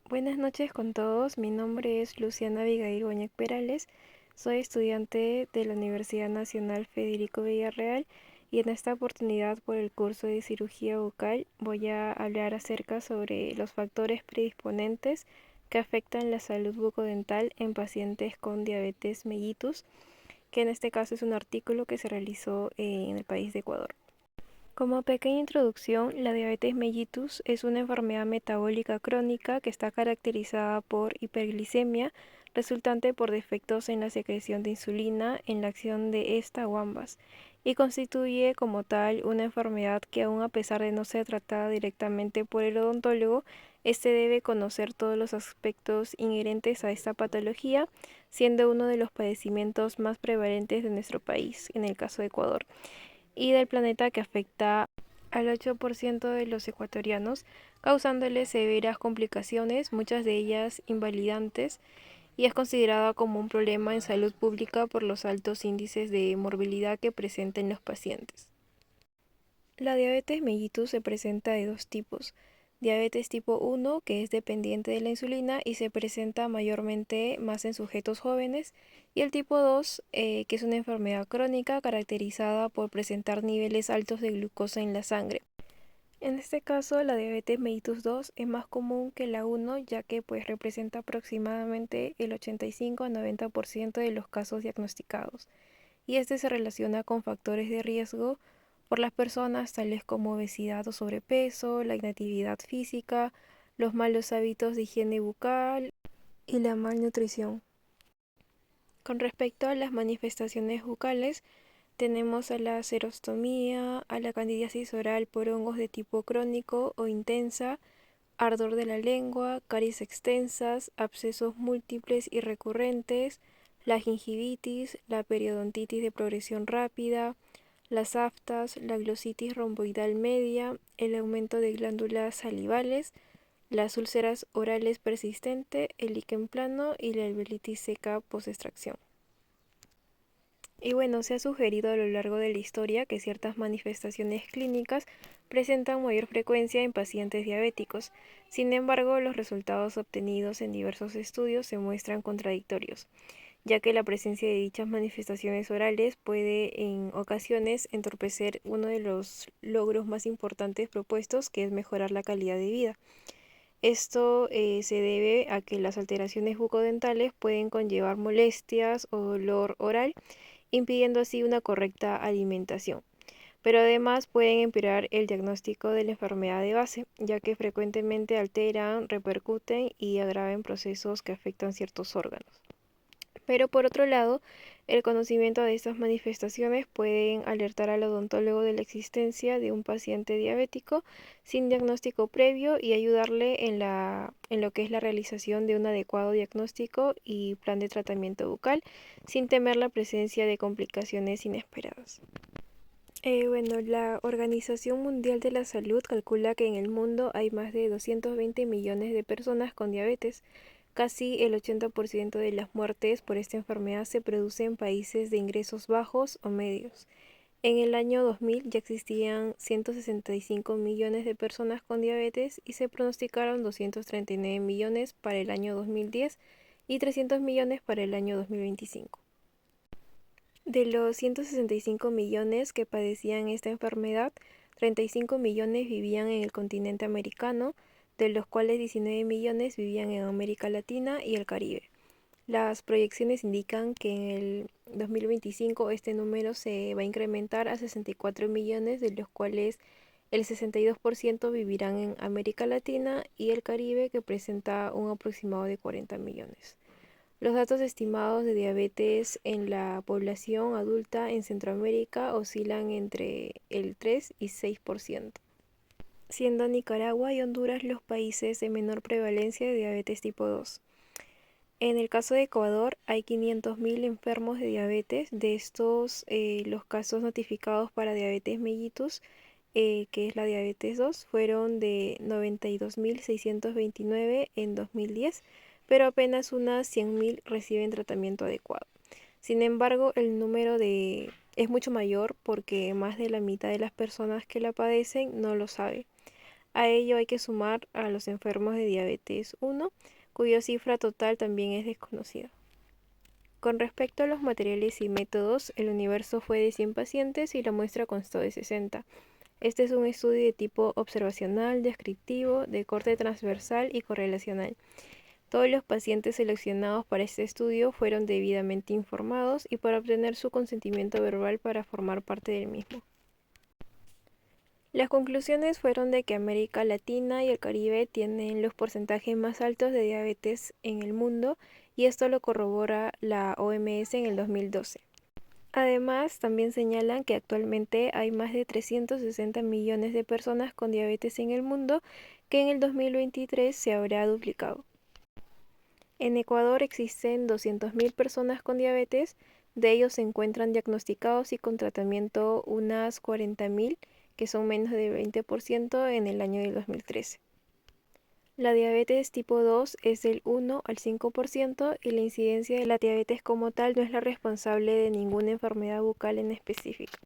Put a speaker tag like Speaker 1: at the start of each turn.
Speaker 1: Buenas noches con todos, mi nombre es Luciana Abigail Goñec Perales, soy estudiante de la Universidad Nacional Federico Villarreal y en esta oportunidad por el curso de cirugía bucal voy a hablar acerca sobre los factores predisponentes que afectan la salud bucodental en pacientes con diabetes mellitus, que en este caso es un artículo que se realizó en el país de Ecuador. Como pequeña introducción, la diabetes mellitus es una enfermedad metabólica crónica que está caracterizada por hiperglicemia resultante por defectos en la secreción de insulina, en la acción de esta o ambas, y constituye como tal una enfermedad que aun a pesar de no ser tratada directamente por el odontólogo, este debe conocer todos los aspectos inherentes a esta patología, siendo uno de los padecimientos más prevalentes de nuestro país, en el caso de Ecuador y del planeta, que afecta al 8% de los ecuatorianos, causándoles severas complicaciones, muchas de ellas invalidantes, y es considerada como un problema en salud pública por los altos índices de morbilidad que presenta en los pacientes. La diabetes mellitus se presenta de dos tipos: diabetes tipo 1, que es dependiente de la insulina y se presenta mayormente más en sujetos jóvenes, y el tipo 2, que es una enfermedad crónica caracterizada por presentar niveles altos de glucosa en la sangre. En este caso, la diabetes mellitus 2 es más común que la 1, ya que representa aproximadamente el 85 a 90% de los casos diagnosticados, y este se relaciona con factores de riesgo por las personas tales como obesidad o sobrepeso, la inactividad física, los malos hábitos de higiene bucal y la malnutrición. Con respecto a las manifestaciones bucales, tenemos a la xerostomía, a la candidiasis oral por hongos de tipo crónico o intensa, ardor de la lengua, caries extensas, abscesos múltiples y recurrentes, la gingivitis, la periodontitis de progresión rápida, las aftas, la glositis romboidal media, el aumento de glándulas salivales, las úlceras orales persistentes, el líquen plano y la alveolitis seca post-extracción. Y bueno, se ha sugerido a lo largo de la historia que ciertas manifestaciones clínicas presentan mayor frecuencia en pacientes diabéticos. Sin embargo, los resultados obtenidos en diversos estudios se muestran contradictorios, ya que la presencia de dichas manifestaciones orales puede en ocasiones entorpecer uno de los logros más importantes propuestos, que es mejorar la calidad de vida. Esto se debe a que las alteraciones bucodentales pueden conllevar molestias o dolor oral, impidiendo así una correcta alimentación. Pero además pueden empeorar el diagnóstico de la enfermedad de base, ya que frecuentemente alteran, repercuten y agravan procesos que afectan ciertos órganos. Pero por otro lado, el conocimiento de estas manifestaciones pueden alertar al odontólogo de la existencia de un paciente diabético sin diagnóstico previo y ayudarle en lo que es la realización de un adecuado diagnóstico y plan de tratamiento bucal, sin temer la presencia de complicaciones inesperadas. Bueno, la Organización Mundial de la Salud calcula que en el mundo hay más de 220 millones de personas con diabetes. Casi el 80% de las muertes por esta enfermedad se produce en países de ingresos bajos o medios. En el año 2000 ya existían 165 millones de personas con diabetes y se pronosticaron 239 millones para el año 2010 y 300 millones para el año 2025. De los 165 millones que padecían esta enfermedad, 35 millones vivían en el continente americano, de los cuales 19 millones vivían en América Latina y el Caribe. Las proyecciones indican que en el 2025 este número se va a incrementar a 64 millones, de los cuales el 62% vivirán en América Latina y el Caribe, que presenta un aproximado de 40 millones. Los datos estimados de diabetes en la población adulta en Centroamérica oscilan entre el 3 y 6%, siendo Nicaragua y Honduras los países de menor prevalencia de diabetes tipo 2. En el caso de Ecuador hay 500.000 enfermos de diabetes. De estos, los casos notificados para diabetes mellitus, que es la diabetes 2, fueron de 92.629 en 2010, pero apenas unas 100.000 reciben tratamiento adecuado. Sin embargo, el número es mucho mayor porque más de la mitad de las personas que la padecen no lo sabe. A ello hay que sumar a los enfermos de diabetes 1, cuya cifra total también es desconocida. Con respecto a los materiales y métodos, el universo fue de 100 pacientes y la muestra constó de 60. Este es un estudio de tipo observacional, descriptivo, de corte transversal y correlacional. Todos los pacientes seleccionados para este estudio fueron debidamente informados y para obtener su consentimiento verbal para formar parte del mismo. Las conclusiones fueron de que América Latina y el Caribe tienen los porcentajes más altos de diabetes en el mundo, y esto lo corrobora la OMS en el 2012. Además, también señalan que actualmente hay más de 360 millones de personas con diabetes en el mundo, que en el 2023 se habrá duplicado. En Ecuador existen 200.000 personas con diabetes, de ellos se encuentran diagnosticados y con tratamiento unas 40.000, que son menos del 20% en el año del 2013. La diabetes tipo 2 es del 1 al 5% y la incidencia de la diabetes como tal no es la responsable de ninguna enfermedad bucal en específico.